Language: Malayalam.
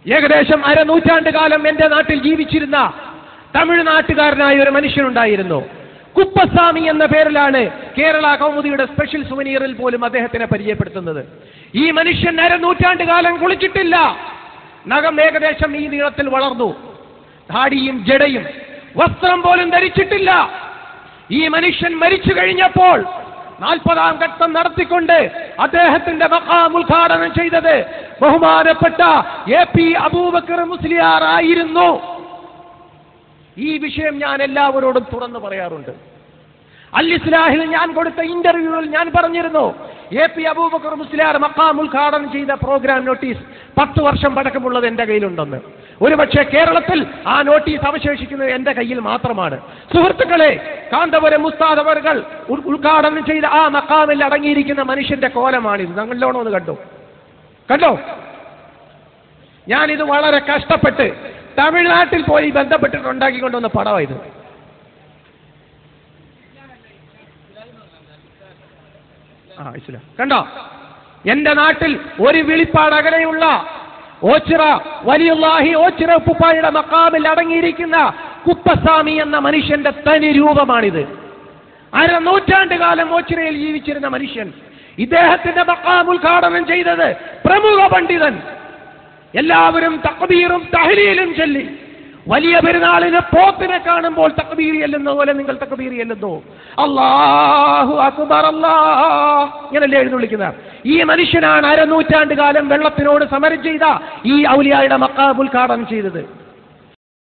ഏകദേശം അരനൂറ്റാണ്ട് കാലം എന്റെ നാട്ടിൽ ജീവിച്ചിരുന്ന തമിഴ്നാട്ടുകാരനായ ഒരു മനുഷ്യനുണ്ടായിരുന്നു. കുപ്പസ്വാമി എന്ന പേരിലാണ് കേരള കൗമുദിയുടെ സ്പെഷ്യൽ സുവനീറിൽ പോലും അദ്ദേഹത്തിനെ പരിചയപ്പെടുത്തുന്നത്. ഈ മനുഷ്യൻ അരനൂറ്റാണ്ട് കാലം കുളിച്ചിട്ടില്ല. നഖം ഏകദേശം ഈ നീളത്തിൽ വളർന്നു. ധാടിയും ജടയും വസ്ത്രം പോലും ധരിച്ചിട്ടില്ല. ഈ മനുഷ്യൻ മരിച്ചു കഴിഞ്ഞപ്പോൾ 40-ാം ഘട്ടം നടത്തിക്കൊണ്ട് അദ്ദേഹത്തിന്റെ മഖാം ഉദ്ഘാടനം ചെയ്തത് ബഹുമാനപ്പെട്ട AP അബൂബക്കർ മുസ്ലിയാർ ആയിരുന്നു. ഈ വിഷയം ഞാൻ എല്ലാവരോടും തുറന്നു പറയാറുണ്ട്. അൽ ഇസ്ലാഹിൽ ഞാൻ കൊടുത്ത ഇന്റർവ്യൂവിൽ ഞാൻ പറഞ്ഞിരുന്നു, AP അബൂബക്കർ മുസ്ലിയാർ മഖാം ഉദ്ഘാടനം ചെയ്ത പ്രോഗ്രാം നോട്ടീസ് 10 വർഷം പഴക്കമുള്ളത് എന്റെ കയ്യിലുണ്ടെന്ന്. ഒരുപക്ഷെ കേരളത്തിൽ ആ നോട്ടീസ് അവശേഷിക്കുന്നത് എന്റെ കയ്യിൽ മാത്രമാണ്. സുഹൃത്തുക്കളെ, കാന്തപുരം ഉസ്താദ് അവർകൾ ഉദ്ഘാടനം ചെയ്ത ആ മഖാമിൽ അടങ്ങിയിരിക്കുന്ന മനുഷ്യന്റെ കോലമാണിത്. ഞങ്ങളിലോണോ ഒന്ന് കണ്ടോ? ഞാനിത് വളരെ കഷ്ടപ്പെട്ട് തമിഴ്നാട്ടിൽ പോയി ബന്ധപ്പെട്ടിട്ട് ഉണ്ടാക്കിക്കൊണ്ടുവന്ന പടമായത്. കണ്ടോ? എന്റെ നാട്ടിൽ ഒരു വിളിപ്പാട് അകലെയുള്ള ഓച്ചിറ വലിയുള്ളാഹി ഓച്ചിറ ഉപ്പുപ്പായുടെ മഖാമിൽ അടങ്ങിയിരിക്കുന്ന കുപ്പസ്വാമി എന്ന മനുഷ്യന്റെ തനി രൂപമാണിത്. അരനൂറ്റാണ്ട് കാലം ഓച്ചിറയിൽ ജീവിച്ചിരുന്ന മനുഷ്യൻ. ഇദ്ദേഹത്തിന്റെ മഖാം ഉദ്ഘാടനം ചെയ്തത് പ്രമുഖ പണ്ഡിതൻ. എല്ലാവരും തക്ബീറും തഹ്ലീലും ചൊല്ലി. വലിയ പെരുന്നാളിന് പോത്തിനെ കാണുമ്പോൾ തക്ബീർ ചെല്ലുന്ന പോലെ നിങ്ങൾ തക്ബീർ ചെല്ലുന്നു. അല്ലാഹു അക്ബർ അല്ലാഹ് ഇങ്ങനല്ലേ എഴുന്നള്ളിക്കുന്ന ഈ മനുഷ്യനാണ് അരനൂറ്റാണ്ട് കാലം വെള്ളത്തിനോട് സമരം ചെയ്ത ഈ ഔലിയായുടെ മഖാം ഉദ്ഘാടനം ചെയ്തത്.